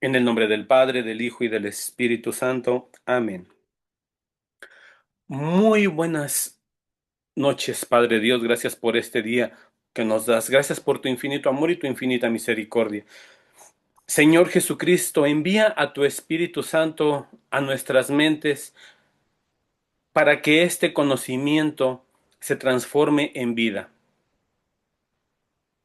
En el nombre del Padre, del Hijo y del Espíritu Santo. Amén. Muy buenas noches, Padre Dios. Gracias por este día que nos das. Gracias por tu infinito amor y tu infinita misericordia. Señor Jesucristo, envía a tu Espíritu Santo a nuestras mentes para que este conocimiento se transforme en vida.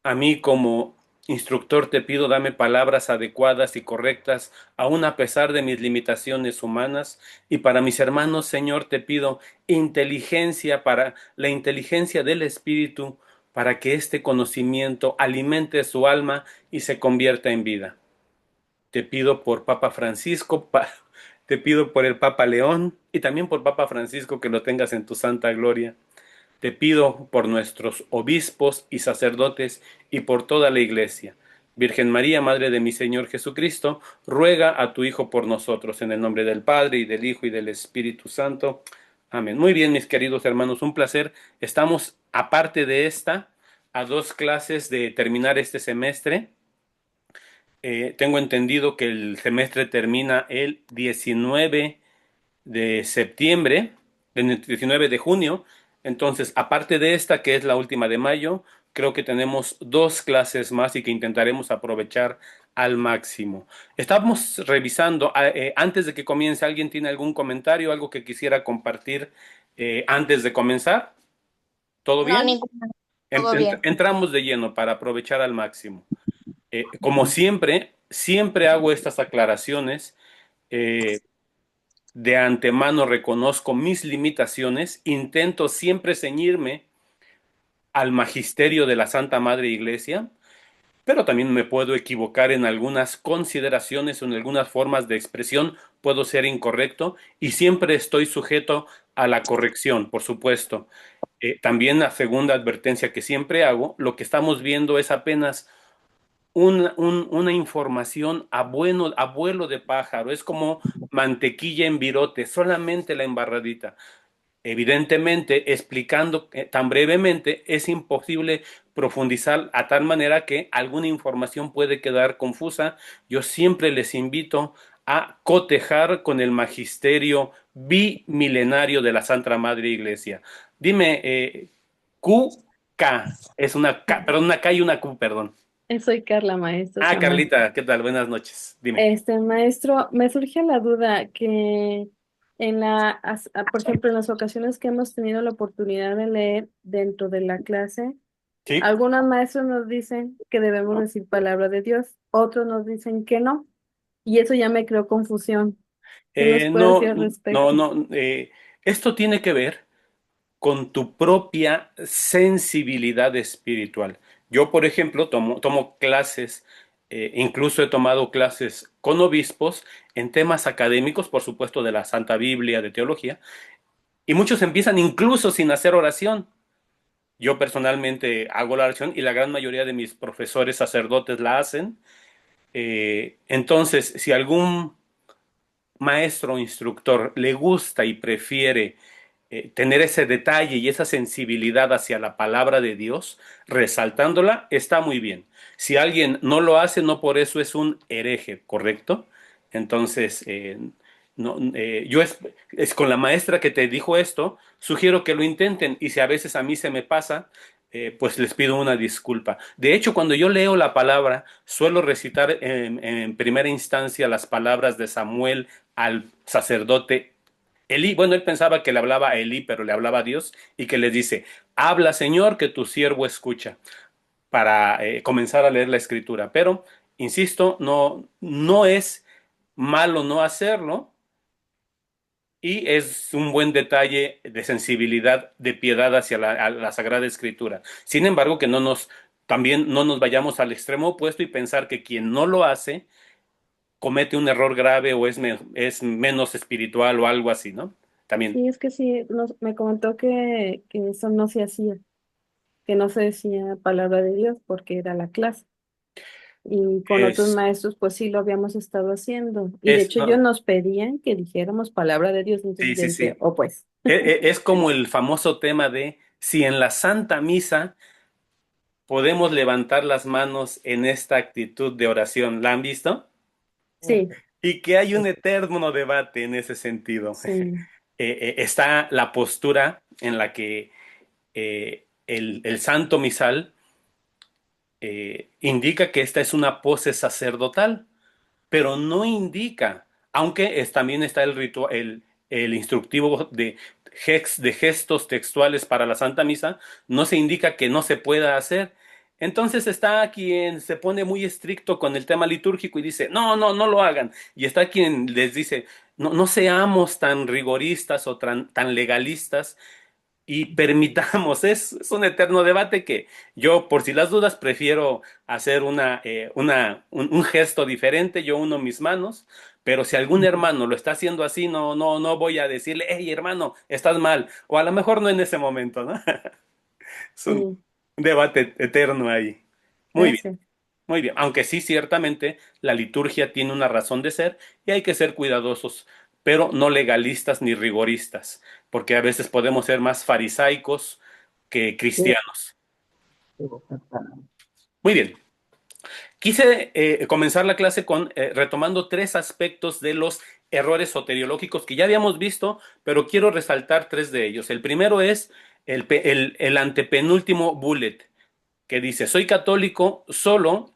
A mí como instructor te pido dame palabras adecuadas y correctas, aun a pesar de mis limitaciones humanas, y para mis hermanos, Señor, te pido inteligencia para la inteligencia del Espíritu, para que este conocimiento alimente su alma y se convierta en vida. Te pido por Papa Francisco, te pido por el Papa León y también por Papa Francisco que lo tengas en tu santa gloria. Te pido por nuestros obispos y sacerdotes y por toda la Iglesia. Virgen María, Madre de mi Señor Jesucristo, ruega a tu Hijo por nosotros, en el nombre del Padre, y del Hijo, y del Espíritu Santo. Amén. Muy bien, mis queridos hermanos, un placer. Estamos, aparte de esta, a 2 clases de terminar este semestre. Tengo entendido que el semestre termina el 19 de septiembre, el 19 de junio. Entonces, aparte de esta, que es la última de mayo, creo que tenemos 2 clases más y que intentaremos aprovechar al máximo. Estamos revisando, antes de que comience, ¿alguien tiene algún comentario, algo que quisiera compartir antes de comenzar? ¿Todo No, bien? ninguna. Todo bien. Entramos de lleno para aprovechar al máximo. Como siempre, siempre hago estas aclaraciones. eh, de antemano reconozco mis limitaciones, intento siempre ceñirme al magisterio de la Santa Madre Iglesia, pero también me puedo equivocar en algunas consideraciones o en algunas formas de expresión, puedo ser incorrecto y siempre estoy sujeto a la corrección, por supuesto. También la segunda advertencia que siempre hago, lo que estamos viendo es apenas una información a vuelo de pájaro, es como mantequilla en virote, solamente la embarradita. Evidentemente, explicando tan brevemente, es imposible profundizar a tal manera que alguna información puede quedar confusa. Yo siempre les invito a cotejar con el magisterio bimilenario de la Santa Madre Iglesia. Dime, QK, es una K, perdón, una K y una Q, perdón. Soy Carla, maestro Ah, Samuel. Carlita, ¿qué tal? Buenas noches. Dime. Maestro, me surge la duda que por ejemplo, en las ocasiones que hemos tenido la oportunidad de leer dentro de la clase, Sí. algunos maestros nos dicen que debemos decir palabra de Dios, otros nos dicen que no, y eso ya me creó confusión. ¿Qué nos puede No, decir al no, respecto? no. Esto tiene que ver con tu propia sensibilidad espiritual. Yo, por ejemplo, tomo clases, incluso he tomado clases con obispos en temas académicos, por supuesto, de la Santa Biblia, de teología, y muchos empiezan incluso sin hacer oración. Yo personalmente hago la oración y la gran mayoría de mis profesores sacerdotes la hacen. Entonces, si algún maestro o instructor le gusta y prefiere tener ese detalle y esa sensibilidad hacia la palabra de Dios, resaltándola, está muy bien. Si alguien no lo hace, no por eso es un hereje, ¿correcto? Entonces, no, yo es con la maestra que te dijo esto, sugiero que lo intenten y si a veces a mí se me pasa, pues les pido una disculpa. De hecho, cuando yo leo la palabra, suelo recitar en primera instancia las palabras de Samuel al sacerdote Elí. Bueno, él pensaba que le hablaba a Elí, pero le hablaba a Dios y que le dice, habla Señor, que tu siervo escucha, para comenzar a leer la escritura. Pero, insisto, no es malo no hacerlo y es un buen detalle de sensibilidad, de piedad hacia a la Sagrada Escritura. Sin embargo, que también no nos vayamos al extremo opuesto y pensar que quien no lo hace comete un error grave o es menos espiritual o algo así, ¿no? También. Sí, es que sí, me comentó que eso no se hacía, que no se decía palabra de Dios porque era la clase. Y con otros Es, maestros, pues sí lo habíamos estado haciendo. Y de hecho, ellos no, nos pedían que dijéramos palabra de Dios. Entonces sí, yo sí, dije, sí. oh, pues. Es como el famoso tema de si en la Santa Misa podemos levantar las manos en esta actitud de oración. ¿La han visto? Sí, y que hay un eterno debate en ese sentido. sí, Está la postura en la que el santo misal indica que esta es una pose sacerdotal, pero no indica, aunque también está el ritual, el instructivo de gestos textuales para la Santa Misa, no se indica que no se pueda hacer. Entonces está quien se pone muy estricto con el tema litúrgico y dice, no, no, no lo hagan. Y está quien les dice, no, no seamos tan rigoristas o tan legalistas y permitamos, es un eterno debate que yo, por si las dudas, prefiero hacer un gesto diferente, yo uno mis manos, pero si algún hermano lo está haciendo así, no, no, no voy a decirle, hey hermano, estás mal, o a lo mejor no en ese momento, ¿no? Es un sí, debate eterno ahí. Muy bien. gracias. Muy bien, aunque sí, ciertamente la liturgia tiene una razón de ser y hay que ser cuidadosos, pero no legalistas ni rigoristas, porque a veces podemos ser más farisaicos que cristianos. Muy bien, quise comenzar la clase con retomando tres aspectos de los errores soteriológicos que ya habíamos visto, pero quiero resaltar tres de ellos. El primero es el antepenúltimo bullet, que dice, soy católico solo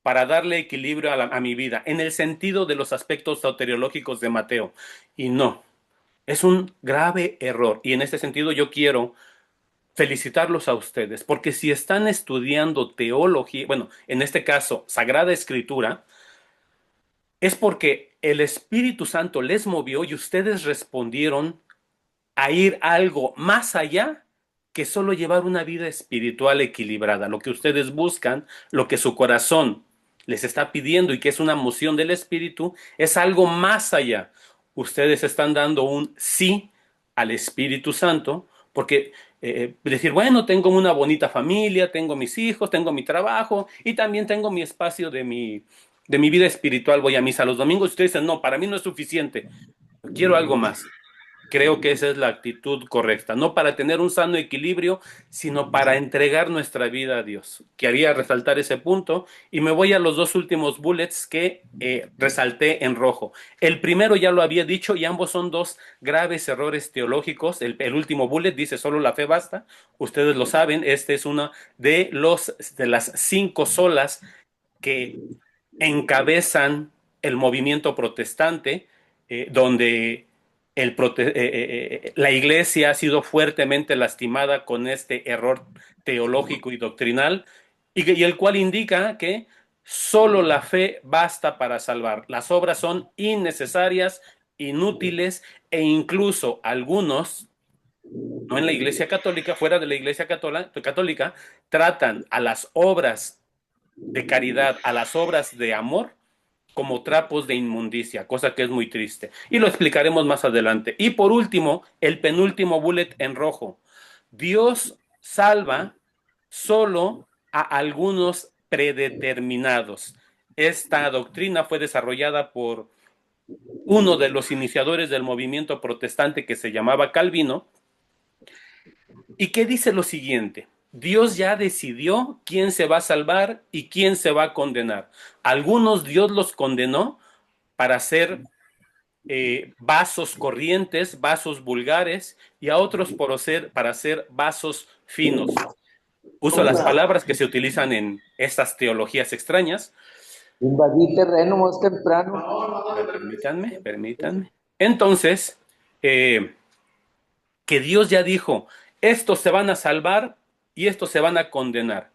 para darle equilibrio a mi vida, en el sentido de los aspectos soteriológicos de Mateo. Y no, es un grave error. Y en este sentido yo quiero felicitarlos a ustedes, porque si están estudiando teología, bueno, en este caso, Sagrada Escritura, es porque el Espíritu Santo les movió y ustedes respondieron a ir algo más allá que solo llevar una vida espiritual equilibrada. Lo que ustedes buscan, lo que su corazón les está pidiendo y que es una moción del Espíritu, es algo más allá. Ustedes están dando un sí al Espíritu Santo porque decir, bueno, tengo una bonita familia, tengo mis hijos, tengo mi trabajo y también tengo mi espacio de mi vida espiritual, voy a misa los domingos. Ustedes dicen, no, para mí no es suficiente, quiero algo más. Creo que esa es la actitud correcta, no para tener un sano equilibrio, sino para entregar nuestra vida a Dios. Quería resaltar ese punto y me voy a los dos últimos bullets que resalté en rojo. El primero ya lo había dicho y ambos son dos graves errores teológicos. El último bullet dice solo la fe basta. Ustedes lo saben, este es una de las cinco solas que encabezan el movimiento protestante, donde la iglesia ha sido fuertemente lastimada con este error teológico y doctrinal, y el cual indica que solo la fe basta para salvar. Las obras son innecesarias, inútiles, e incluso algunos, no en la iglesia católica, fuera de la iglesia católica, tratan a las obras de caridad, a las obras de amor, como trapos de inmundicia, cosa que es muy triste. Y lo explicaremos más adelante. Y por último, el penúltimo bullet en rojo. Dios salva solo a algunos predeterminados. Esta doctrina fue desarrollada por uno de los iniciadores del movimiento protestante que se llamaba Calvino, y que dice lo siguiente: Dios ya decidió quién se va a salvar y quién se va a condenar. Algunos Dios los condenó para ser vasos corrientes, vasos vulgares, y a otros para ser vasos finos. Uso las palabras que se utilizan en estas teologías extrañas. Invadí terreno más temprano. Permítanme, permítanme. Entonces, eh, que Dios ya dijo, estos se van a salvar y estos se van a condenar.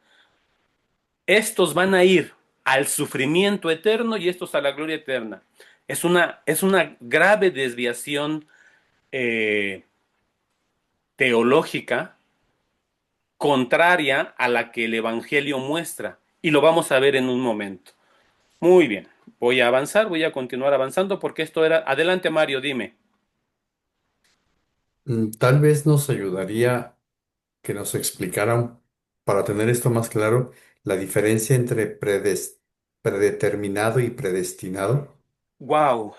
Estos van a ir al sufrimiento eterno y estos a la gloria eterna. Es una grave desviación eh, teológica contraria a la que el Evangelio muestra. Y lo vamos a ver en un momento. Muy bien, voy a avanzar, voy a continuar avanzando porque esto era... Adelante, Mario, dime. Tal vez nos ayudaría que nos explicaran, para tener esto más claro, la diferencia entre predeterminado y predestinado. Wow,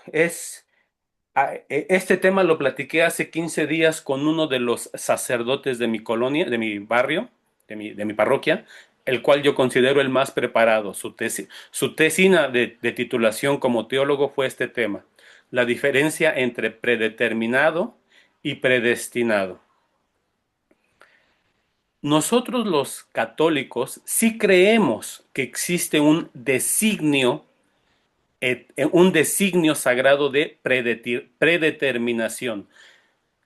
este tema lo platiqué hace 15 días con uno de los sacerdotes de mi colonia, de mi barrio, de mi parroquia. el cual yo considero el más preparado. Su tesina de titulación como teólogo fue este tema: la diferencia entre predeterminado y predestinado. Nosotros los católicos sí creemos que existe un designio sagrado de predeterminación.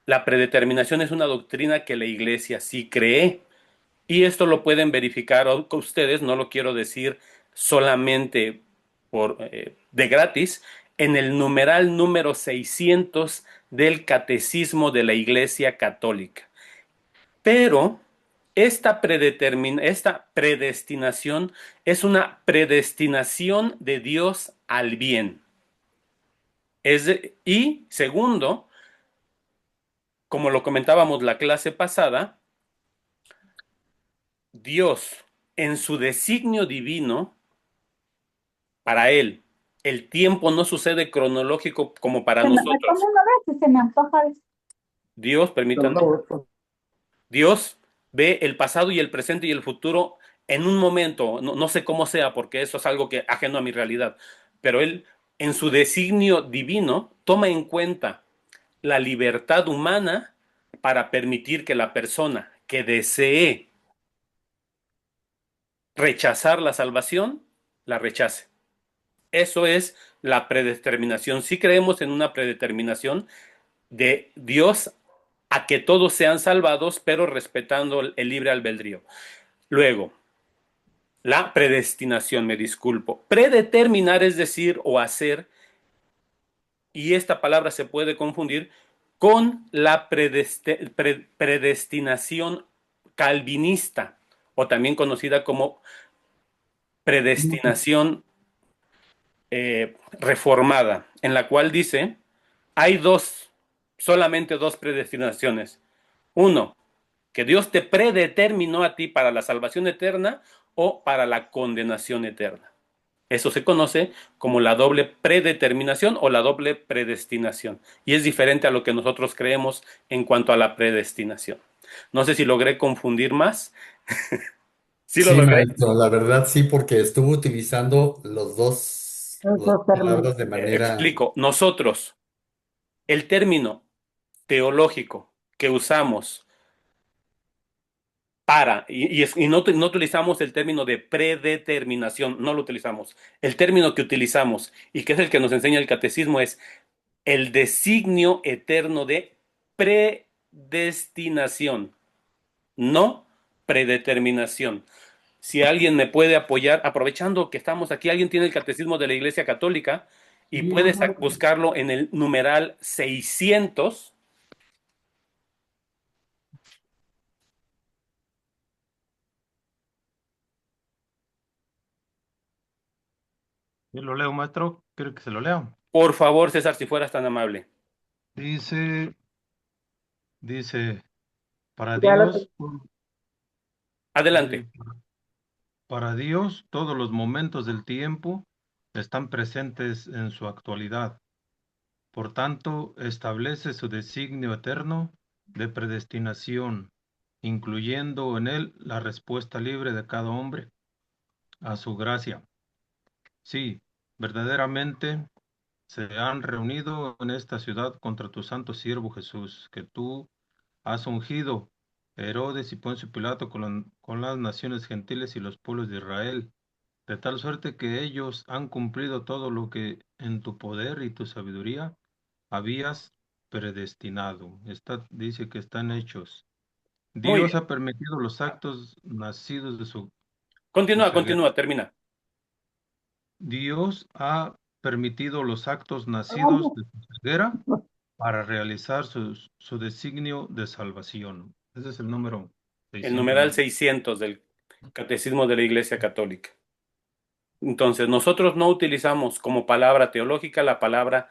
La predeterminación es una doctrina que la Iglesia sí cree, y esto lo pueden verificar ustedes, no lo quiero decir solamente de gratis, en el numeral número 600 del Catecismo de la Iglesia Católica. Pero esta predestinación es una predestinación de Dios al bien. Y segundo, como lo comentábamos la clase pasada, Dios en su designio divino, para Él, el tiempo no sucede cronológico como para Me come nosotros. una vez y se me antoja. Dios, permítanme, Dios ve el pasado y el presente y el futuro en un momento, no sé cómo sea, porque eso es algo que ajeno a mi realidad, pero Él, en su designio divino, toma en cuenta la libertad humana para permitir que la persona que desee rechazar la salvación, la rechace. Eso es la predeterminación. Si creemos en una predeterminación de Dios a que todos sean salvados, pero respetando el libre albedrío. Luego, la predestinación, me disculpo. Predeterminar es decir o hacer, y esta palabra se puede confundir con la predestinación calvinista, o también conocida como predestinación reformada, en la cual dice, hay solamente dos predestinaciones. Uno, que Dios te predeterminó a ti para la salvación eterna o para la condenación eterna. Eso se conoce como la doble predeterminación o la doble predestinación. Y es diferente a lo que nosotros creemos en cuanto a la predestinación. No sé si logré confundir más. ¿Sí lo Sí, logré? maestro, la verdad sí, porque estuvo utilizando las dos Esos términos. palabras de manera... Explico. Nosotros, el término teológico que usamos y no utilizamos el término de predeterminación, no lo utilizamos. El término que utilizamos y que es el que nos enseña el catecismo es el designio eterno de predestinación, no predeterminación. Si alguien me puede apoyar, aprovechando que estamos aquí, alguien tiene el catecismo de la Iglesia Católica y puedes buscarlo en el numeral 600. Yo lo leo, maestro. ¿Quiere que se lo lea? Por favor, César, si fueras tan amable. Dice, dice, para Ya lo Dios, Adelante. sí, para Dios todos los momentos del tiempo están presentes en su actualidad. Por tanto, establece su designio eterno de predestinación, incluyendo en él la respuesta libre de cada hombre a su gracia. Sí, verdaderamente se han reunido en esta ciudad contra tu santo siervo Jesús, que tú has ungido, Herodes y Poncio Pilato con las naciones gentiles y los pueblos de Israel, de tal suerte que ellos han cumplido todo lo que en tu poder y tu sabiduría habías predestinado. Dice que están hechos. Muy Dios bien. ha permitido los actos nacidos de su Continúa, ceguera. continúa, termina. Dios ha permitido los actos nacidos de su ceguera para realizar su designio de salvación. Ese es el número El 600, numeral maestro. 600 del Catecismo de la Iglesia Católica. Entonces, nosotros no utilizamos como palabra teológica la palabra...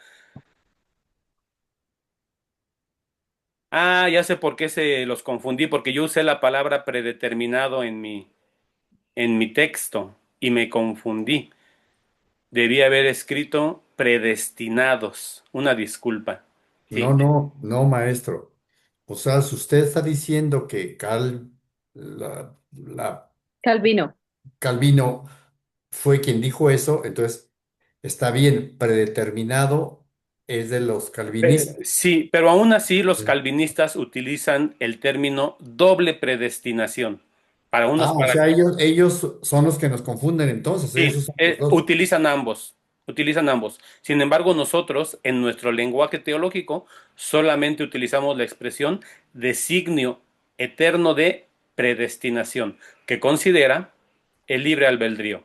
Ah, ya sé por qué se los confundí, porque yo usé la palabra predeterminado en mi texto y me confundí. Debí haber escrito predestinados. Una disculpa. No, Sí. no, no, maestro. O sea, si usted está diciendo que la Calvino. Calvino fue quien dijo eso, entonces está bien, predeterminado es de los calvinistas. Sí, pero aún así los Sí. calvinistas utilizan el término doble predestinación. Para unos, O para sea, ellos son los que nos confunden entonces, ellos sí, usan los dos. utilizan ambos, utilizan ambos. Sin embargo, nosotros en nuestro lenguaje teológico solamente utilizamos la expresión designio eterno de predestinación, que considera el libre albedrío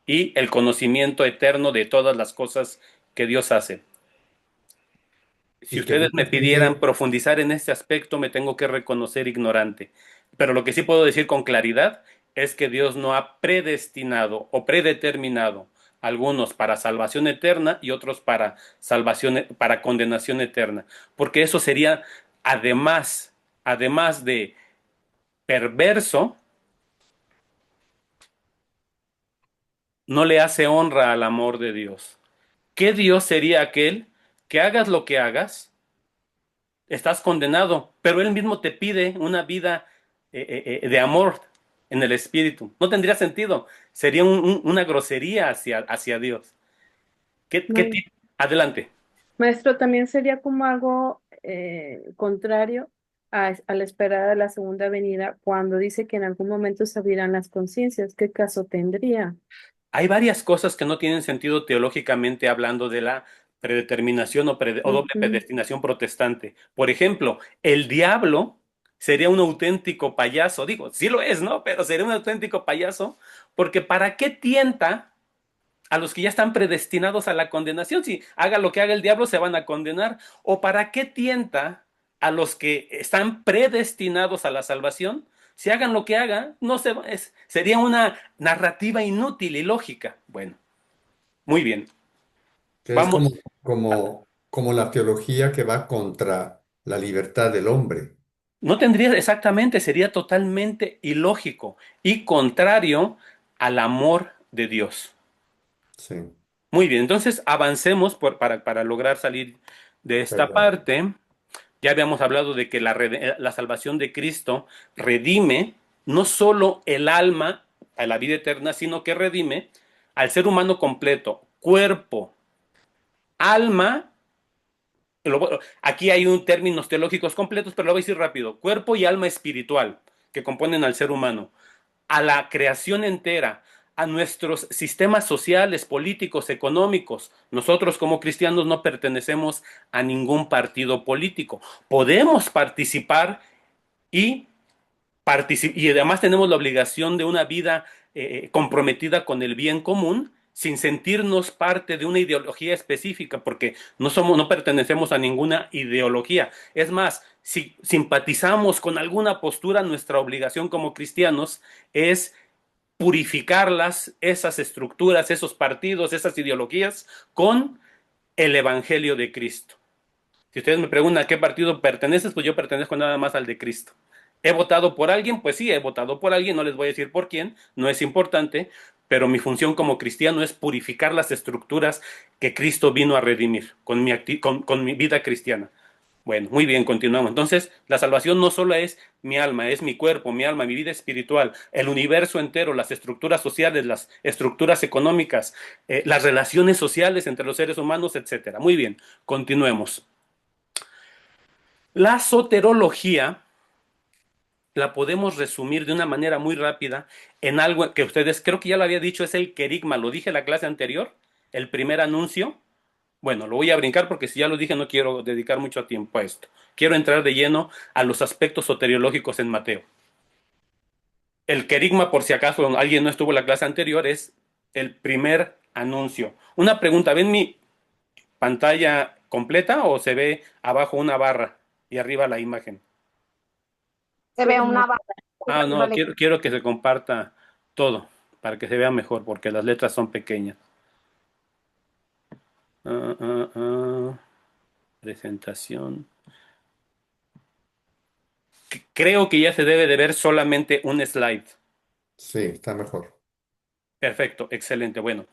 y el conocimiento eterno de todas las cosas que Dios hace. Si Y que ustedes Dios me pidieran tiene, profundizar en este aspecto, me tengo que reconocer ignorante. Pero lo que sí puedo decir con claridad es que Dios no ha predestinado o predeterminado algunos para salvación eterna y otros para salvación, para condenación eterna. Porque eso sería, además de perverso, no le hace honra al amor de Dios. ¿Qué Dios sería aquel que hagas lo que hagas? Estás condenado, pero Él mismo te pide una vida de amor en el Espíritu. No tendría sentido, sería una grosería hacia Dios. Ma- Adelante. Maestro, también sería como algo contrario a la esperada de la segunda venida cuando dice que en algún momento se abrirán las conciencias. ¿Qué caso tendría? Hay varias cosas que no tienen sentido teológicamente hablando de la predeterminación o doble Ujú. predestinación protestante. Por ejemplo, el diablo sería un auténtico payaso. Digo, sí lo es, ¿no? Pero sería un auténtico payaso porque ¿para qué tienta a los que ya están predestinados a la condenación? Si haga lo que haga el diablo, se van a condenar. ¿O para qué tienta a los que están predestinados a la salvación? Si hagan lo que hagan, no se, sería una narrativa inútil y lógica. Bueno, muy bien. que es Vamos, como la teología que va contra la libertad del hombre. no tendría exactamente, sería totalmente ilógico y contrario al amor de Dios. Sí, Muy bien, entonces avancemos para lograr salir de esta perdón. parte. Ya habíamos hablado de que la salvación de Cristo redime no solo el alma a la vida eterna, sino que redime al ser humano completo, cuerpo, alma. Aquí hay términos teológicos completos, pero lo voy a decir rápido. Cuerpo y alma espiritual que componen al ser humano, a la creación entera, a nuestros sistemas sociales, políticos, económicos. Nosotros como cristianos no pertenecemos a ningún partido político. Podemos participar y, y además tenemos la obligación de una vida comprometida con el bien común sin sentirnos parte de una ideología específica, porque no pertenecemos a ninguna ideología. Es más, si simpatizamos con alguna postura, nuestra obligación como cristianos es purificarlas, esas estructuras, esos partidos, esas ideologías, con el Evangelio de Cristo. Si ustedes me preguntan a qué partido perteneces, pues yo pertenezco nada más al de Cristo. ¿He votado por alguien? Pues sí, he votado por alguien, no les voy a decir por quién, no es importante, pero mi función como cristiano es purificar las estructuras que Cristo vino a redimir con mi vida cristiana. Bueno, muy bien, continuamos. Entonces, la salvación no solo es mi alma, es mi cuerpo, mi alma, mi vida espiritual, el universo entero, las estructuras sociales, las estructuras económicas, las relaciones sociales entre los seres humanos, etcétera. Muy bien, continuemos. La soterología la podemos resumir de una manera muy rápida en algo que ustedes, creo que ya lo había dicho, es el querigma. Lo dije en la clase anterior, el primer anuncio. Bueno, lo voy a brincar porque si ya lo dije no quiero dedicar mucho tiempo a esto. Quiero entrar de lleno a los aspectos soteriológicos en Mateo. El querigma, por si acaso alguien no estuvo en la clase anterior, es el primer anuncio. Una pregunta, ¿ven mi pantalla completa o se ve abajo una barra y arriba la imagen? Se ve una barra Ah, no, dándole. quiero que se comparta todo para que se vea mejor porque las letras son pequeñas. Ah, ah, ah. Presentación. Creo que ya se debe de ver solamente un slide. Sí, está mejor. Perfecto, excelente. Bueno,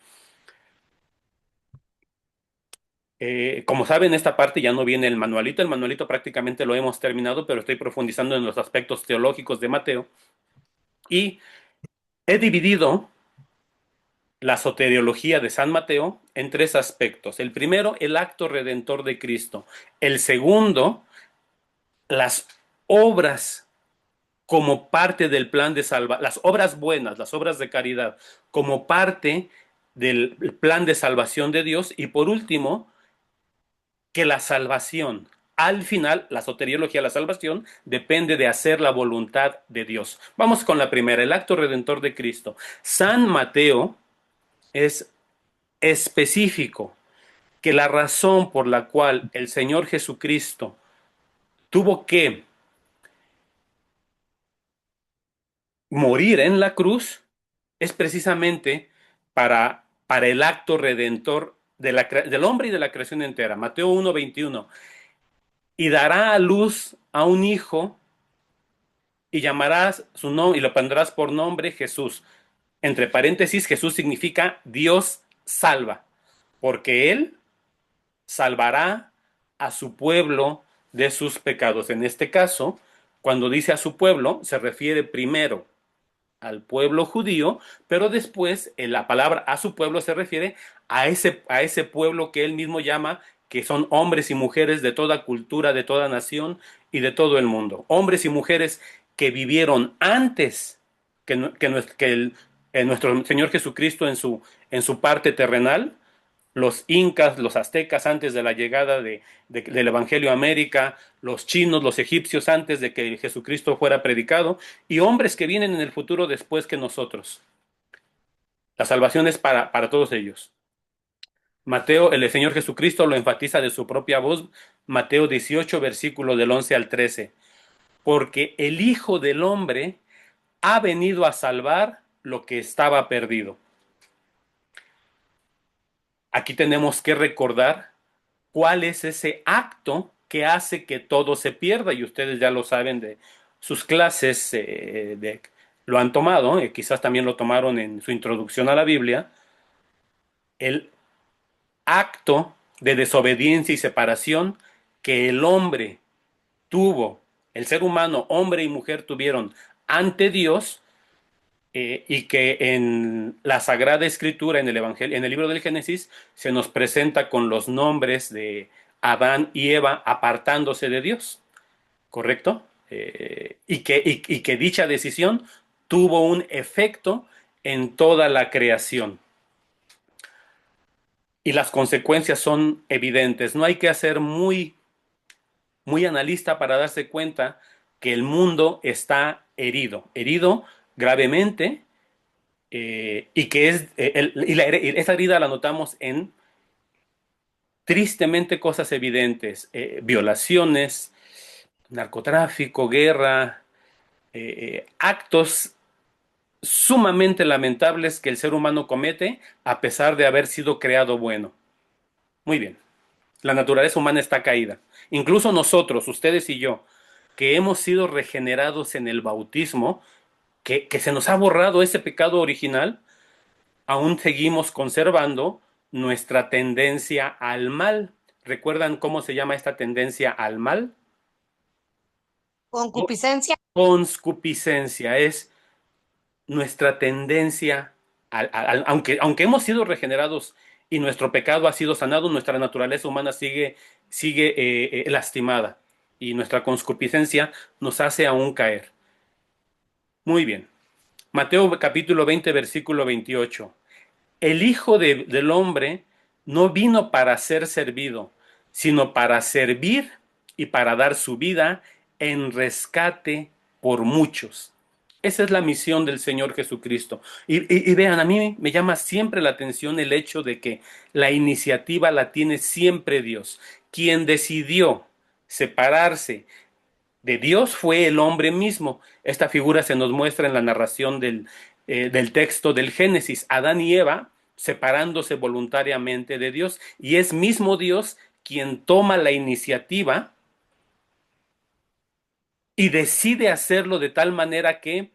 como saben, esta parte ya no viene el manualito. El manualito prácticamente lo hemos terminado, pero estoy profundizando en los aspectos teológicos de Mateo. Y he dividido la soteriología de San Mateo en tres aspectos. El primero, el acto redentor de Cristo. El segundo, las obras como parte del plan de salvación, las obras buenas, las obras de caridad, como parte del plan de salvación de Dios. Y por último, que la salvación, al final, la soteriología, la salvación, depende de hacer la voluntad de Dios. Vamos con la primera, el acto redentor de Cristo. San Mateo es específico que la razón por la cual el Señor Jesucristo tuvo que morir en la cruz es precisamente para el acto redentor del hombre y de la creación entera. Mateo 1:21. Y dará a luz a un hijo y llamarás su nombre y lo pondrás por nombre Jesús. Entre paréntesis, Jesús significa Dios salva, porque él salvará a su pueblo de sus pecados. En este caso, cuando dice a su pueblo, se refiere primero al pueblo judío, pero después en la palabra a su pueblo se refiere a ese pueblo que él mismo llama, que son hombres y mujeres de toda cultura, de toda nación y de todo el mundo. Hombres y mujeres que vivieron antes que nuestro Señor Jesucristo en su parte terrenal, los incas, los aztecas antes de la llegada del Evangelio a América, los chinos, los egipcios antes de que Jesucristo fuera predicado, y hombres que vienen en el futuro después que nosotros. La salvación es para todos ellos. Mateo, el Señor Jesucristo lo enfatiza de su propia voz, Mateo 18, versículo del 11 al 13, porque el Hijo del Hombre ha venido a salvar lo que estaba perdido. Aquí tenemos que recordar cuál es ese acto que hace que todo se pierda, y ustedes ya lo saben de sus clases, lo han tomado, quizás también lo tomaron en su introducción a la Biblia, el acto de desobediencia y separación que el hombre tuvo, el ser humano, hombre y mujer tuvieron ante Dios, y que en la Sagrada Escritura, en el Evangelio, en el libro del Génesis, se nos presenta con los nombres de Adán y Eva apartándose de Dios, ¿correcto? Y que dicha decisión tuvo un efecto en toda la creación. Y las consecuencias son evidentes. No hay que ser muy analista para darse cuenta que el mundo está herido gravemente, y que esa herida la notamos en tristemente cosas evidentes, violaciones, narcotráfico, guerra, actos sumamente lamentables que el ser humano comete a pesar de haber sido creado bueno. Muy bien, la naturaleza humana está caída. Incluso nosotros, ustedes y yo, que hemos sido regenerados en el bautismo, que se nos ha borrado ese pecado original, aún seguimos conservando nuestra tendencia al mal. ¿Recuerdan cómo se llama esta tendencia al mal? Concupiscencia. Conscupiscencia es nuestra tendencia aunque hemos sido regenerados y nuestro pecado ha sido sanado, nuestra naturaleza humana sigue lastimada, y nuestra conscupiscencia nos hace aún caer. Muy bien. Mateo capítulo 20, versículo 28. El Hijo del Hombre no vino para ser servido, sino para servir y para dar su vida en rescate por muchos. Esa es la misión del Señor Jesucristo. Y vean, a mí me llama siempre la atención el hecho de que la iniciativa la tiene siempre Dios. Quien decidió separarse de Dios fue el hombre mismo. Esta figura se nos muestra en la narración del texto del Génesis. Adán y Eva separándose voluntariamente de Dios. Y es mismo Dios quien toma la iniciativa y decide hacerlo de tal manera que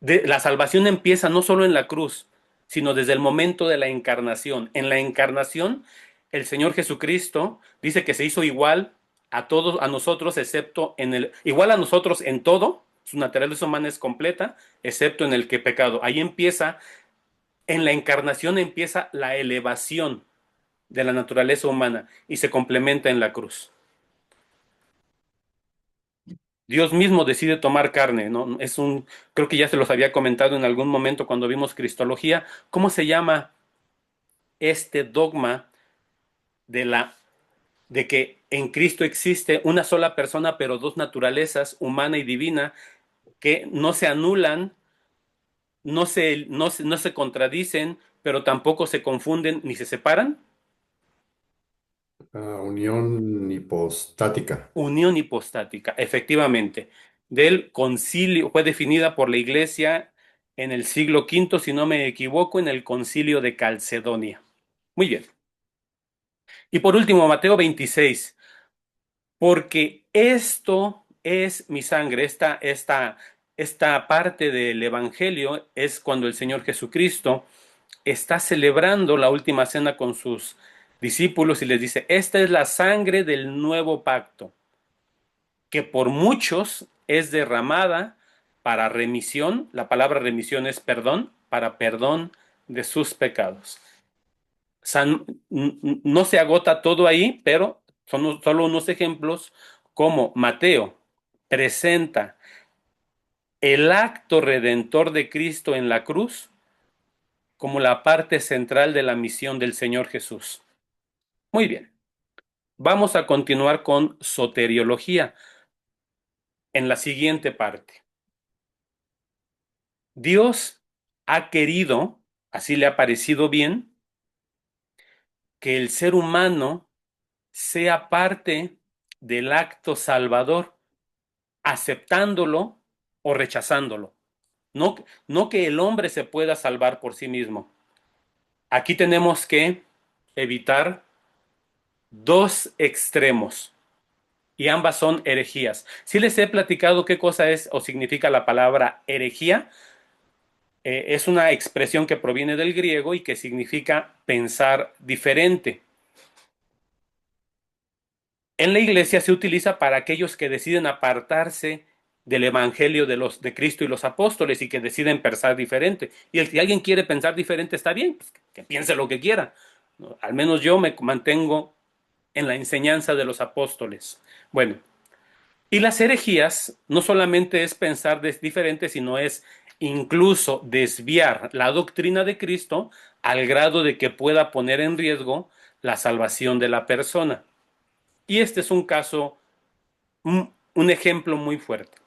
la salvación empieza no solo en la cruz, sino desde el momento de la encarnación. En la encarnación, el Señor Jesucristo dice que se hizo igual a nosotros, excepto igual a nosotros en todo, su naturaleza humana es completa, excepto en el que pecado. Ahí empieza En la encarnación empieza la elevación de la naturaleza humana y se complementa en la cruz. Dios mismo decide tomar carne, ¿no? Creo que ya se los había comentado en algún momento cuando vimos Cristología. ¿Cómo se llama este dogma de que en Cristo existe una sola persona, pero dos naturalezas, humana y divina, que no se anulan, no se contradicen, pero tampoco se confunden ni se separan? Unión hipostática. Unión hipostática, efectivamente. Del concilio, fue definida por la Iglesia en el siglo V, si no me equivoco, en el concilio de Calcedonia. Muy bien. Y por último, Mateo 26, porque esto es mi sangre, esta parte del Evangelio es cuando el Señor Jesucristo está celebrando la última cena con sus discípulos y les dice, esta es la sangre del nuevo pacto, que por muchos es derramada para remisión, la palabra remisión es perdón, para perdón de sus pecados. No se agota todo ahí, pero son solo unos ejemplos como Mateo presenta el acto redentor de Cristo en la cruz como la parte central de la misión del Señor Jesús. Muy bien, vamos a continuar con soteriología en la siguiente parte. Dios ha querido, así le ha parecido bien, que el ser humano sea parte del acto salvador, aceptándolo o rechazándolo. No que el hombre se pueda salvar por sí mismo. Aquí tenemos que evitar dos extremos y ambas son herejías. Si les he platicado qué cosa es o significa la palabra herejía, es una expresión que proviene del griego y que significa pensar diferente. En la iglesia se utiliza para aquellos que deciden apartarse del evangelio de Cristo y los apóstoles y que deciden pensar diferente. Y si alguien quiere pensar diferente, está bien, pues, que piense lo que quiera. ¿No? Al menos yo me mantengo en la enseñanza de los apóstoles. Bueno, y las herejías no solamente es pensar diferente, sino es incluso desviar la doctrina de Cristo al grado de que pueda poner en riesgo la salvación de la persona. Y este es un caso, un ejemplo muy fuerte.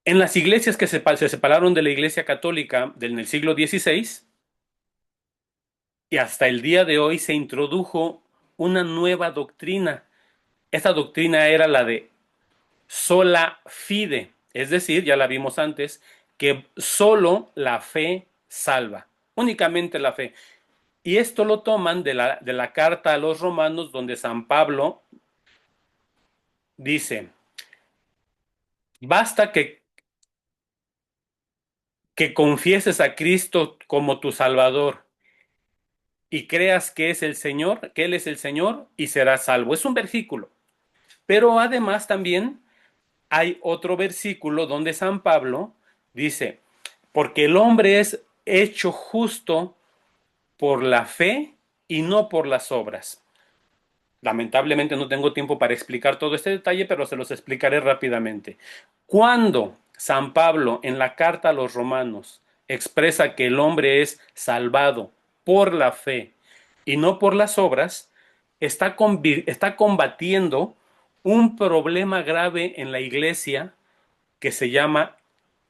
En las iglesias que se separaron de la Iglesia Católica en el siglo XVI y hasta el día de hoy se introdujo una nueva doctrina. Esta doctrina era la de sola fide, es decir, ya la vimos antes, que solo la fe salva, únicamente la fe. Y esto lo toman de la carta a los romanos, donde San Pablo dice, basta que confieses a Cristo como tu Salvador y creas que es el Señor, que Él es el Señor y serás salvo. Es un versículo. Pero además también hay otro versículo donde San Pablo dice, porque el hombre es hecho justo por la fe y no por las obras. Lamentablemente no tengo tiempo para explicar todo este detalle, pero se los explicaré rápidamente. Cuando San Pablo en la carta a los romanos expresa que el hombre es salvado por la fe y no por las obras, está combatiendo un problema grave en la iglesia que se llama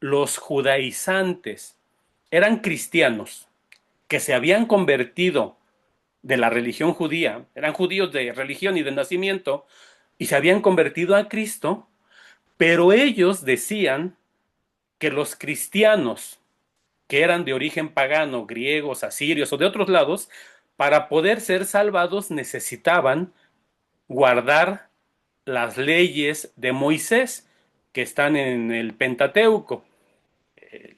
los judaizantes. Eran cristianos que se habían convertido de la religión judía, eran judíos de religión y de nacimiento, y se habían convertido a Cristo, pero ellos decían que los cristianos, que eran de origen pagano, griegos, asirios o de otros lados, para poder ser salvados necesitaban guardar las leyes de Moisés, que están en el Pentateuco,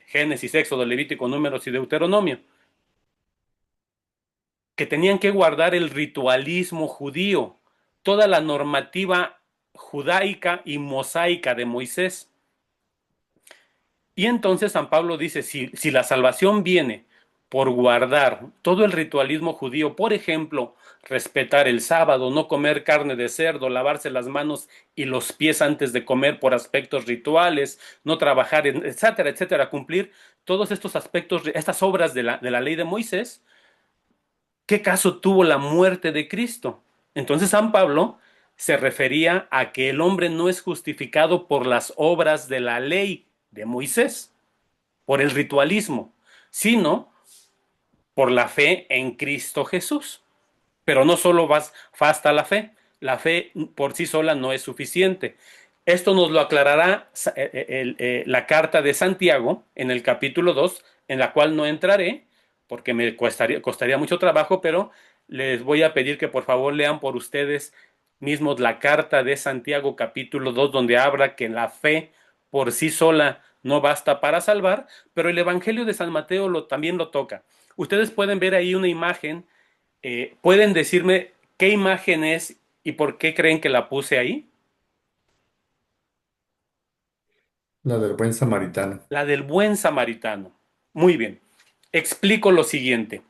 Génesis, Éxodo, Levítico, Números y Deuteronomio, que tenían que guardar el ritualismo judío, toda la normativa judaica y mosaica de Moisés. Y entonces San Pablo dice, si la salvación viene por guardar todo el ritualismo judío, por ejemplo, respetar el sábado, no comer carne de cerdo, lavarse las manos y los pies antes de comer por aspectos rituales, no trabajar, etcétera, etcétera, cumplir todos estos aspectos, estas obras de la ley de Moisés, ¿qué caso tuvo la muerte de Cristo? Entonces San Pablo se refería a que el hombre no es justificado por las obras de la ley de Moisés, por el ritualismo, sino por la fe en Cristo Jesús. Pero no solo basta la fe por sí sola no es suficiente. Esto nos lo aclarará la carta de Santiago en el capítulo 2, en la cual no entraré, porque me costaría mucho trabajo, pero les voy a pedir que por favor lean por ustedes mismos la carta de Santiago capítulo 2, donde habla que la fe por sí sola no basta para salvar, pero el Evangelio de San Mateo también lo toca. Ustedes pueden ver ahí una imagen. ¿Pueden decirme qué imagen es y por qué creen que la puse ahí? La del buen samaritano. La del buen samaritano. Muy bien. Explico lo siguiente.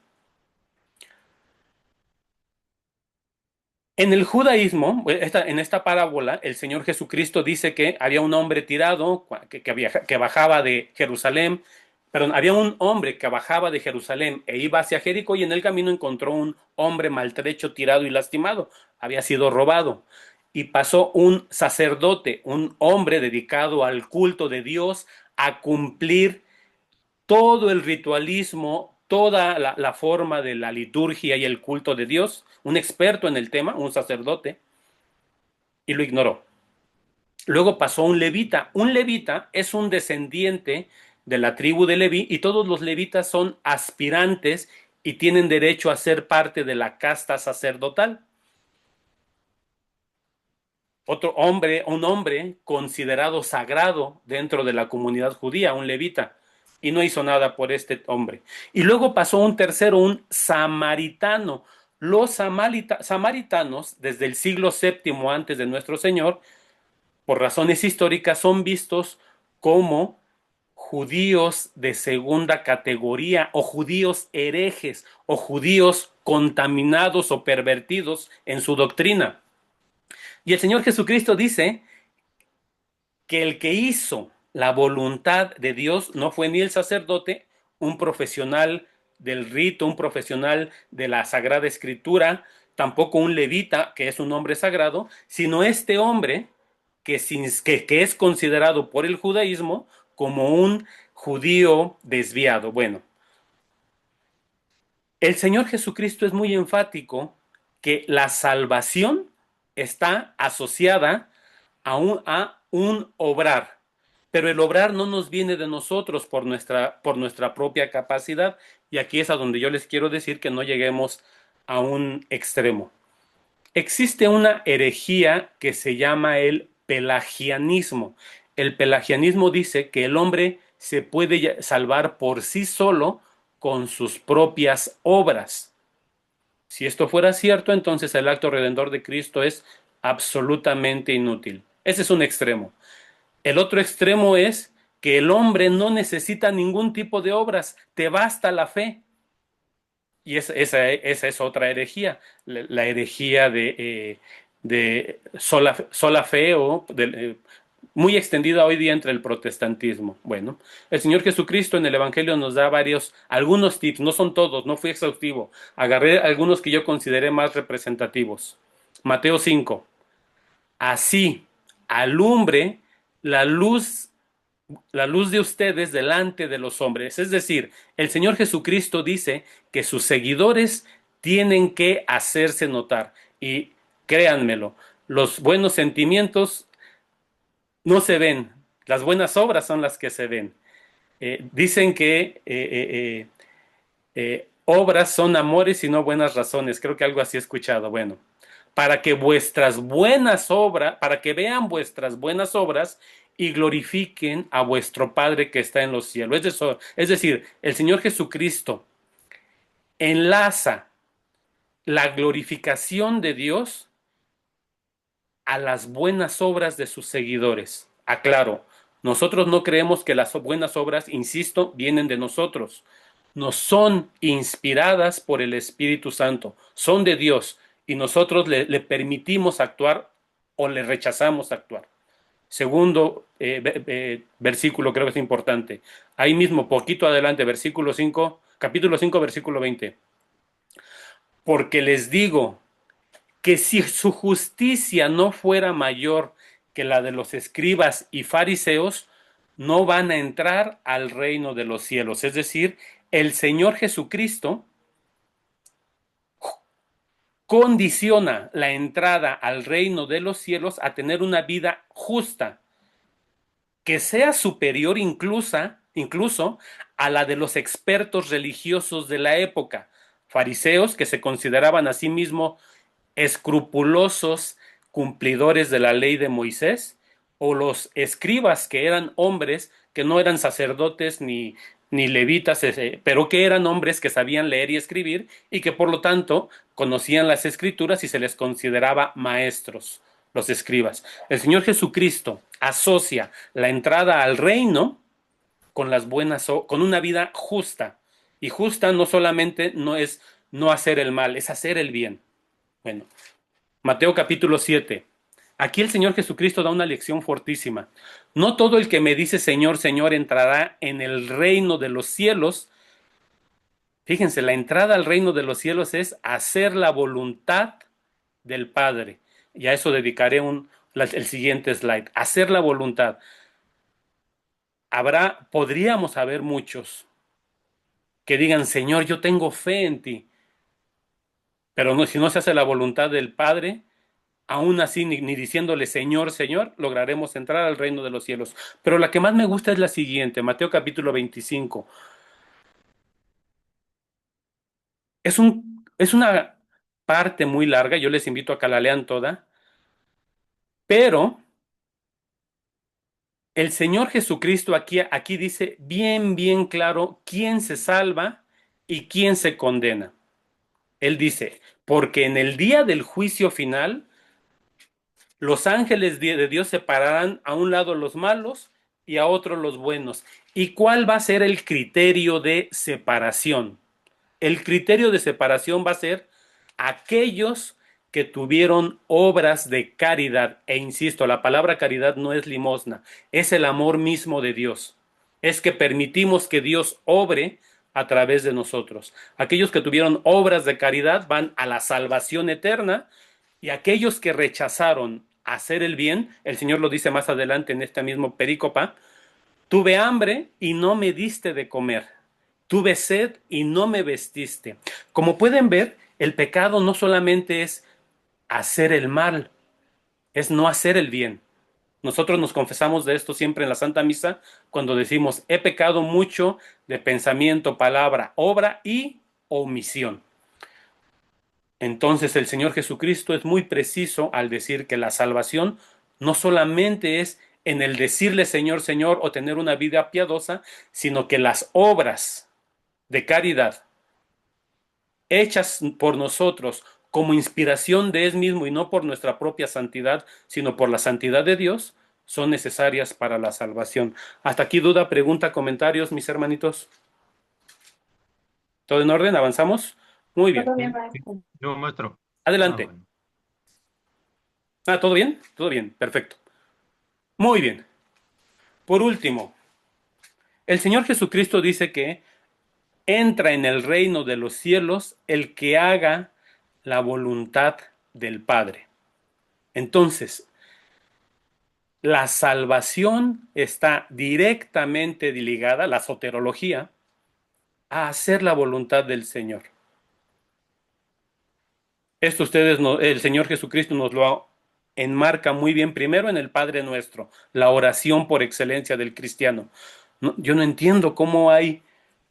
En el judaísmo, en esta parábola, el Señor Jesucristo dice que había un hombre tirado que bajaba de Jerusalén, perdón, había un hombre que bajaba de Jerusalén e iba hacia Jericó y en el camino encontró un hombre maltrecho, tirado y lastimado. Había sido robado. Y pasó un sacerdote, un hombre dedicado al culto de Dios, a cumplir todo el ritualismo, toda la forma de la liturgia y el culto de Dios, un experto en el tema, un sacerdote, y lo ignoró. Luego pasó un levita. Un levita es un descendiente de la tribu de Leví y todos los levitas son aspirantes y tienen derecho a ser parte de la casta sacerdotal. Otro hombre, un hombre considerado sagrado dentro de la comunidad judía, un levita, y no hizo nada por este hombre. Y luego pasó un tercero, un samaritano. Los samaritanos, desde el siglo VII antes de nuestro Señor, por razones históricas, son vistos como judíos de segunda categoría o judíos herejes o judíos contaminados o pervertidos en su doctrina. Y el Señor Jesucristo dice que el que hizo la voluntad de Dios no fue ni el sacerdote, un profesional del rito, un profesional de la Sagrada Escritura, tampoco un levita, que es un hombre sagrado, sino este hombre que es considerado por el judaísmo como un judío desviado. Bueno, el Señor Jesucristo es muy enfático que la salvación está asociada a un obrar, pero el obrar no nos viene de nosotros por nuestra propia capacidad, y aquí es a donde yo les quiero decir que no lleguemos a un extremo. Existe una herejía que se llama el pelagianismo. El pelagianismo dice que el hombre se puede salvar por sí solo con sus propias obras. Si esto fuera cierto, entonces el acto redentor de Cristo es absolutamente inútil. Ese es un extremo. El otro extremo es que el hombre no necesita ningún tipo de obras, te basta la fe. Y esa es otra herejía, la herejía de sola fe o muy extendida hoy día entre el protestantismo. Bueno, el Señor Jesucristo en el Evangelio nos da algunos tips, no son todos, no fui exhaustivo, agarré algunos que yo consideré más representativos. Mateo 5, así alumbre la luz de ustedes delante de los hombres. Es decir, el Señor Jesucristo dice que sus seguidores tienen que hacerse notar. Y créanmelo, los buenos sentimientos no se ven, las buenas obras son las que se ven. Dicen que obras son amores y no buenas razones. Creo que algo así he escuchado. Bueno, para que para que vean vuestras buenas obras y glorifiquen a vuestro Padre que está en los cielos. Es decir, el Señor Jesucristo enlaza la glorificación de Dios a las buenas obras de sus seguidores. Aclaro, Nosotros no creemos que las buenas obras, insisto, vienen de nosotros. No son inspiradas por el Espíritu Santo, son de Dios y nosotros le permitimos actuar o le rechazamos actuar. Segundo versículo, creo que es importante. Ahí mismo, poquito adelante, versículo 5, capítulo 5, versículo 20. Porque les digo que si su justicia no fuera mayor que la de los escribas y fariseos, no van a entrar al reino de los cielos. Es decir, el Señor Jesucristo condiciona la entrada al reino de los cielos a tener una vida justa, que sea superior incluso a la de los expertos religiosos de la época, fariseos que se consideraban a sí mismos escrupulosos cumplidores de la ley de Moisés, o los escribas, que eran hombres que no eran sacerdotes ni levitas, pero que eran hombres que sabían leer y escribir y que por lo tanto conocían las escrituras y se les consideraba maestros, los escribas. El Señor Jesucristo asocia la entrada al reino con las buenas, con una vida justa. Y justa no solamente no es no hacer el mal, es hacer el bien. Bueno, Mateo capítulo 7. Aquí el Señor Jesucristo da una lección fortísima. No todo el que me dice Señor, Señor entrará en el reino de los cielos. Fíjense, la entrada al reino de los cielos es hacer la voluntad del Padre. Y a eso dedicaré el siguiente slide. Hacer la voluntad. Podríamos haber muchos que digan, Señor, yo tengo fe en ti. Pero no, si no se hace la voluntad del Padre, aún así, ni diciéndole Señor, Señor, lograremos entrar al reino de los cielos. Pero la que más me gusta es la siguiente, Mateo capítulo 25. Es una parte muy larga, yo les invito a que la lean toda, pero el Señor Jesucristo aquí dice bien claro quién se salva y quién se condena. Él dice, porque en el día del juicio final, los ángeles de Dios separarán a un lado los malos y a otro los buenos. ¿Y cuál va a ser el criterio de separación? El criterio de separación va a ser aquellos que tuvieron obras de caridad. E insisto, la palabra caridad no es limosna, es el amor mismo de Dios. Es que permitimos que Dios obre a través de nosotros. Aquellos que tuvieron obras de caridad van a la salvación eterna, y aquellos que rechazaron hacer el bien, el Señor lo dice más adelante en este mismo perícopa, tuve hambre y no me diste de comer, tuve sed y no me vestiste. Como pueden ver, el pecado no solamente es hacer el mal, es no hacer el bien. Nosotros nos confesamos de esto siempre en la Santa Misa cuando decimos, he pecado mucho de pensamiento, palabra, obra y omisión. Entonces el Señor Jesucristo es muy preciso al decir que la salvación no solamente es en el decirle Señor, Señor o tener una vida piadosa, sino que las obras de caridad hechas por nosotros como inspiración de Él mismo y no por nuestra propia santidad, sino por la santidad de Dios, son necesarias para la salvación. Hasta aquí duda, pregunta, comentarios, mis hermanitos. ¿Todo en orden? ¿Avanzamos? Muy bien. Todo bien, maestro. Yo, maestro. Adelante. Bueno. ¿Todo bien? Todo bien, perfecto. Muy bien. Por último, el Señor Jesucristo dice que entra en el reino de los cielos el que haga la voluntad del Padre. Entonces, la salvación está directamente ligada, la soterología, a hacer la voluntad del Señor. Esto el Señor Jesucristo nos lo enmarca muy bien primero en el Padre Nuestro, la oración por excelencia del cristiano. Yo no entiendo cómo hay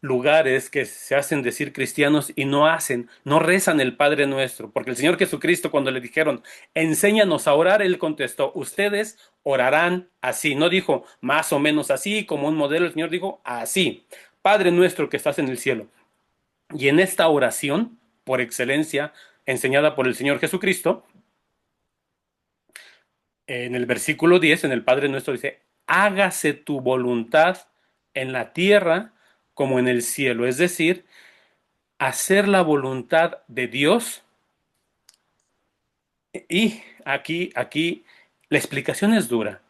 lugares que se hacen decir cristianos y no rezan el Padre Nuestro, porque el Señor Jesucristo cuando le dijeron, enséñanos a orar, Él contestó, ustedes orarán así. No dijo más o menos así, como un modelo, el Señor dijo así, Padre Nuestro que estás en el cielo. Y en esta oración, por excelencia, enseñada por el Señor Jesucristo, en el versículo 10, en el Padre Nuestro dice, hágase tu voluntad en la tierra como en el cielo. Es decir, hacer la voluntad de Dios. Y aquí la explicación es dura.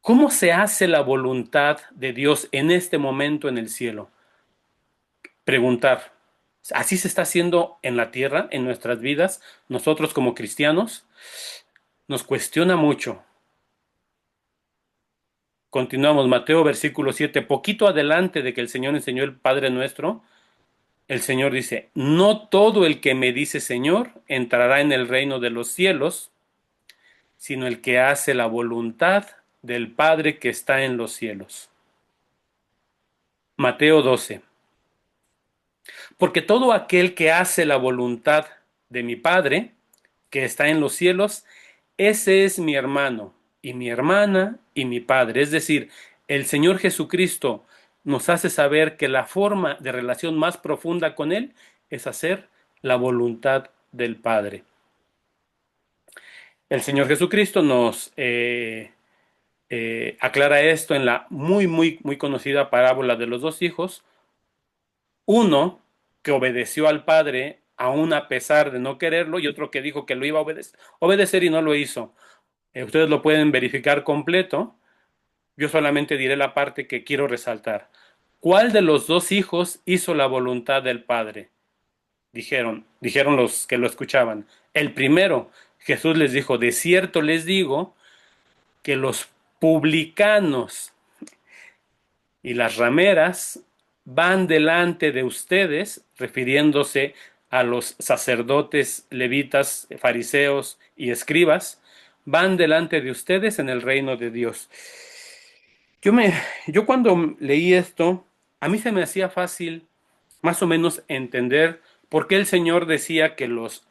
¿Cómo se hace la voluntad de Dios en este momento en el cielo? Preguntar. ¿Así se está haciendo en la tierra, en nuestras vidas, nosotros como cristianos? Nos cuestiona mucho. Continuamos, Mateo versículo 7, poquito adelante de que el Señor enseñó el Padre Nuestro, el Señor dice, no todo el que me dice Señor entrará en el reino de los cielos, sino el que hace la voluntad del Padre que está en los cielos. Mateo 12, porque todo aquel que hace la voluntad de mi Padre que está en los cielos, ese es mi hermano y mi hermana y mi padre. Es decir, el Señor Jesucristo nos hace saber que la forma de relación más profunda con Él es hacer la voluntad del Padre. El Señor Jesucristo nos aclara esto en la muy conocida parábola de los dos hijos. Uno que obedeció al Padre aún a pesar de no quererlo y otro que dijo que lo iba a obedecer y no lo hizo. Ustedes lo pueden verificar completo. Yo solamente diré la parte que quiero resaltar. ¿Cuál de los dos hijos hizo la voluntad del Padre? Dijeron los que lo escuchaban. El primero. Jesús les dijo, de cierto les digo que los publicanos y las rameras van delante de ustedes, refiriéndose a los sacerdotes, levitas, fariseos y escribas, van delante de ustedes en el reino de Dios. Yo cuando leí esto, a mí se me hacía fácil más o menos entender por qué el Señor decía que los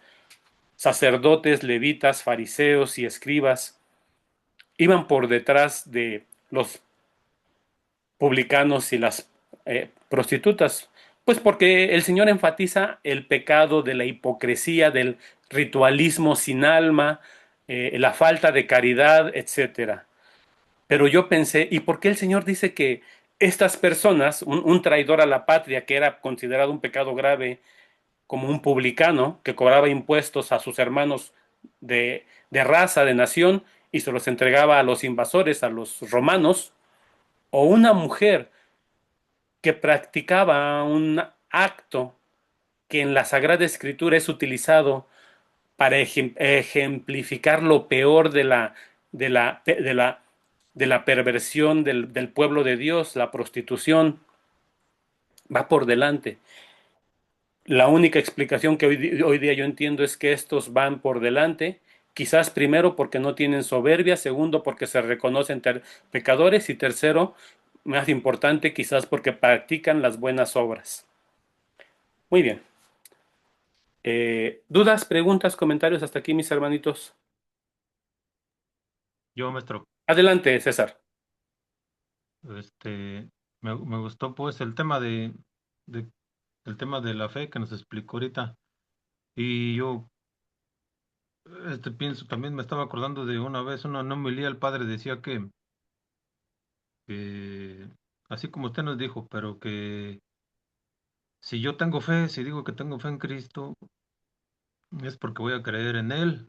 sacerdotes, levitas, fariseos y escribas iban por detrás de los publicanos y las prostitutas. Pues porque el Señor enfatiza el pecado de la hipocresía, del ritualismo sin alma, la falta de caridad, etcétera. Pero yo pensé, ¿y por qué el Señor dice que estas personas, un traidor a la patria que era considerado un pecado grave, como un publicano que cobraba impuestos a sus hermanos de raza, de nación, y se los entregaba a los invasores, a los romanos, o una mujer que practicaba un acto que en la Sagrada Escritura es utilizado para ejemplificar lo peor de la perversión del pueblo de Dios, la prostitución, va por delante. La única explicación que hoy día yo entiendo es que estos van por delante, quizás primero porque no tienen soberbia, segundo porque se reconocen pecadores y tercero, más importante, quizás porque practican las buenas obras. Muy bien. ¿Dudas, preguntas, comentarios hasta aquí, mis hermanitos? Yo, maestro, Adelante, César. este, me gustó pues de- el tema de la fe que nos explicó ahorita. Y yo, pienso, también me estaba acordando de una vez, una homilía, el padre decía que, así como usted nos dijo, pero que si yo tengo fe, si digo que tengo fe en Cristo, es porque voy a creer en Él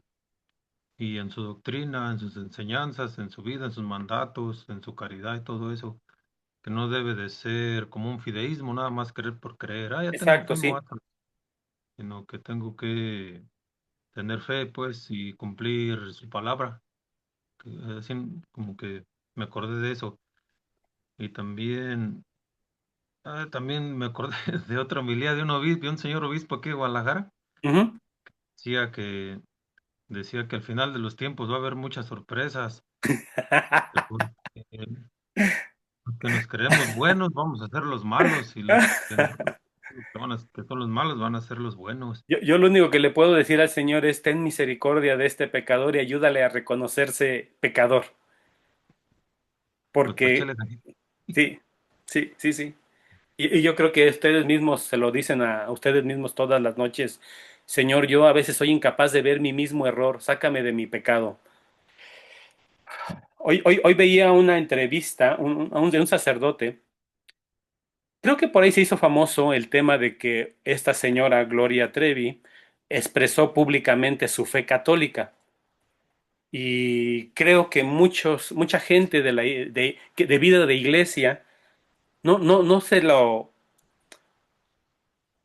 y en su doctrina, en sus enseñanzas, en su vida, en sus mandatos, en su caridad y todo eso, que no debe de ser como un fideísmo, nada más creer por creer, ah, ya tengo Exacto, fe, me voy sí. a creer", sino que tengo que tener fe, pues, y cumplir su palabra. Así como que me acordé de eso. Y también, también me acordé de otra homilía de un obispo, de un señor obispo aquí de Guadalajara, Ujú. decía que, decía que al final de los tiempos va a haber muchas sorpresas, que los que nos creemos buenos vamos a ser los malos y los que, que son los malos van a ser los buenos. Yo lo único que le puedo decir al Señor es, ten misericordia de este pecador y ayúdale a reconocerse pecador, Pues porque tachele tantito. sí, sí. Y yo creo que ustedes mismos se lo dicen a ustedes mismos todas las noches, Señor, yo a veces soy incapaz de ver mi mismo error, sácame de mi pecado. Hoy veía una entrevista de un sacerdote. Creo que por ahí se hizo famoso el tema de que esta señora Gloria Trevi expresó públicamente su fe católica. Y creo que mucha gente de vida de iglesia no se lo,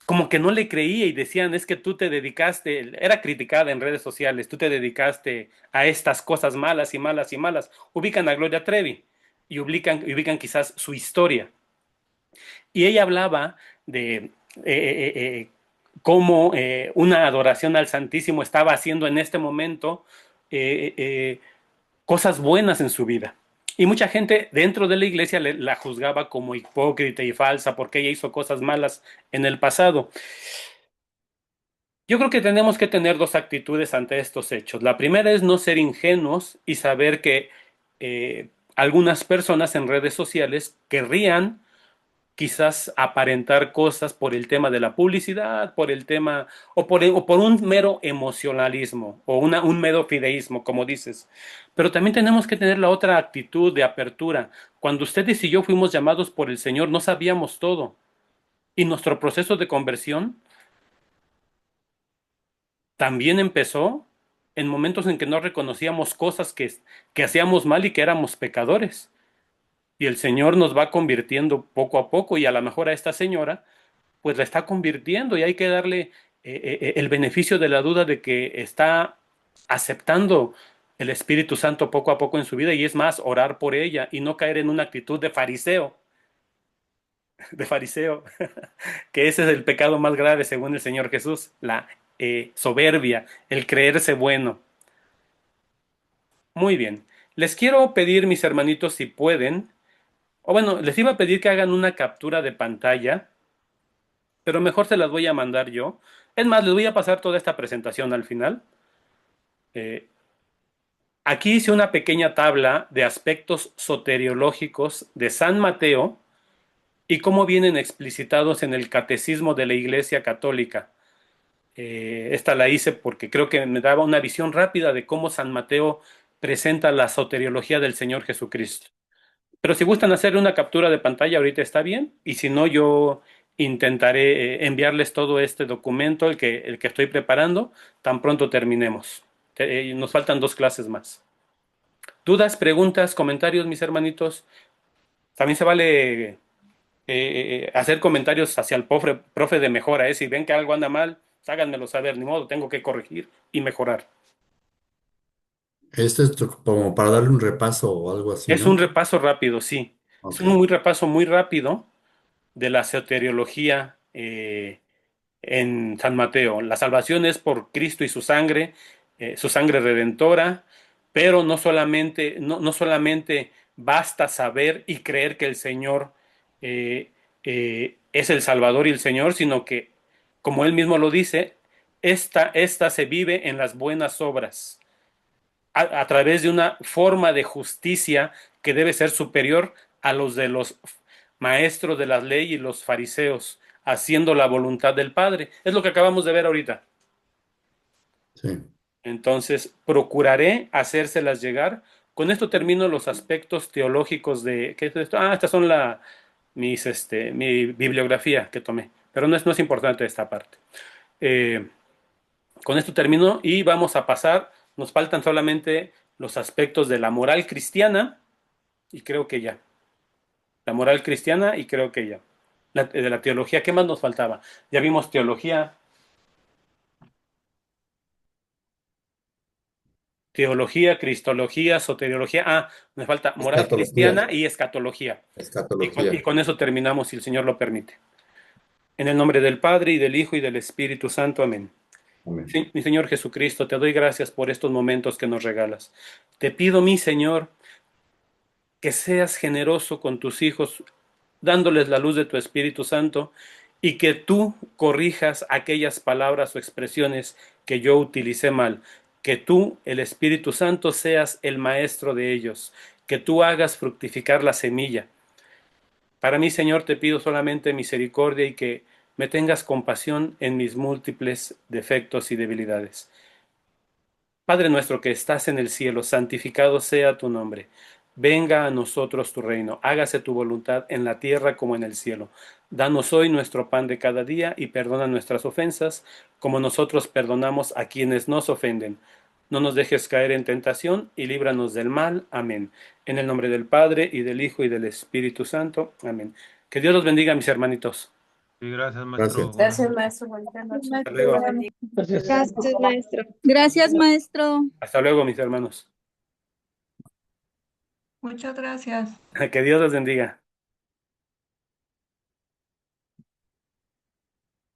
como que no le creía y decían, es que tú te dedicaste, era criticada en redes sociales, tú te dedicaste a estas cosas malas y malas y malas. Ubican a Gloria Trevi y ubican quizás su historia. Y ella hablaba de cómo una adoración al Santísimo estaba haciendo en este momento eh, eh, cosas buenas en su vida. Y mucha gente dentro de la iglesia la juzgaba como hipócrita y falsa porque ella hizo cosas malas en el pasado. Yo creo que tenemos que tener dos actitudes ante estos hechos. La primera es no ser ingenuos y saber que algunas personas en redes sociales querrían quizás aparentar cosas por el tema de la publicidad, por el tema, o por un mero emocionalismo, o un mero fideísmo, como dices. Pero también tenemos que tener la otra actitud de apertura. Cuando ustedes y yo fuimos llamados por el Señor, no sabíamos todo. Y nuestro proceso de conversión también empezó en momentos en que no reconocíamos cosas que hacíamos mal y que éramos pecadores. Y el Señor nos va convirtiendo poco a poco, y a lo mejor a esta señora pues la está convirtiendo, y hay que darle el beneficio de la duda de que está aceptando el Espíritu Santo poco a poco en su vida, y es más, orar por ella y no caer en una actitud de fariseo, que ese es el pecado más grave según el Señor Jesús, la soberbia, el creerse bueno. Muy bien, les quiero pedir, mis hermanitos, si pueden, o bueno, les iba a pedir que hagan una captura de pantalla, pero mejor se las voy a mandar yo. Es más, les voy a pasar toda esta presentación al final. Eh, Aquí hice una pequeña tabla de aspectos soteriológicos de San Mateo y cómo vienen explicitados en el Catecismo de la Iglesia Católica. Esta la hice porque creo que me daba una visión rápida de cómo San Mateo presenta la soteriología del Señor Jesucristo. Pero si gustan hacer una captura de pantalla, ahorita está bien. Y si no, yo intentaré enviarles todo este documento, el que estoy preparando, tan pronto terminemos. Nos faltan 2 clases más. ¿Dudas, preguntas, comentarios, mis hermanitos? También se vale hacer comentarios hacia el profe de mejora. Si ven que algo anda mal, háganmelo saber. Ni modo, tengo que corregir y mejorar. Esto es como para darle un repaso o algo así, Es un ¿no? repaso rápido, sí. Es Ok. un repaso muy rápido de la soteriología en San Mateo. La salvación es por Cristo y su sangre redentora, pero no solamente basta saber y creer que el Señor es el Salvador y el Señor, sino que, como Él mismo lo dice, esta se vive en las buenas obras, a través de una forma de justicia que debe ser superior a los de los maestros de la ley y los fariseos, haciendo la voluntad del Padre. Es lo que acabamos de ver ahorita. Sí. Entonces, procuraré hacérselas llegar. Con esto termino los aspectos teológicos de... ¿Qué es esto? Estas son mi bibliografía que tomé, pero no es importante esta parte. Eh, con esto termino y vamos a pasar. Nos faltan solamente los aspectos de la moral cristiana, y creo que ya. La moral cristiana, y creo que ya. De la teología, ¿qué más nos faltaba? Ya vimos teología, cristología, soteriología. Me falta moral Escatología. cristiana y escatología. Y con Escatología. eso terminamos, si el Señor lo permite. En el nombre del Padre, y del Hijo, y del Espíritu Santo. Amén. Amén. Sí, mi Señor Jesucristo, te doy gracias por estos momentos que nos regalas. Te pido, mi Señor, que seas generoso con tus hijos, dándoles la luz de tu Espíritu Santo, y que tú corrijas aquellas palabras o expresiones que yo utilicé mal. Que tú, el Espíritu Santo, seas el maestro de ellos, que tú hagas fructificar la semilla. Para mí, Señor, te pido solamente misericordia, y que me tengas compasión en mis múltiples defectos y debilidades. Padre nuestro que estás en el cielo, santificado sea tu nombre. Venga a nosotros tu reino, hágase tu voluntad en la tierra como en el cielo. Danos hoy nuestro pan de cada día y perdona nuestras ofensas, como nosotros perdonamos a quienes nos ofenden. No nos dejes caer en tentación y líbranos del mal. Amén. En el nombre del Padre, y del Hijo, y del Espíritu Santo. Amén. Que Dios los bendiga, mis hermanitos. Sí, gracias, maestro. Gracias. Gracias, maestro. Buenas noches. Hasta luego. Gracias, maestro. Gracias, maestro. Hasta luego, mis hermanos. Muchas gracias. Que Dios los bendiga.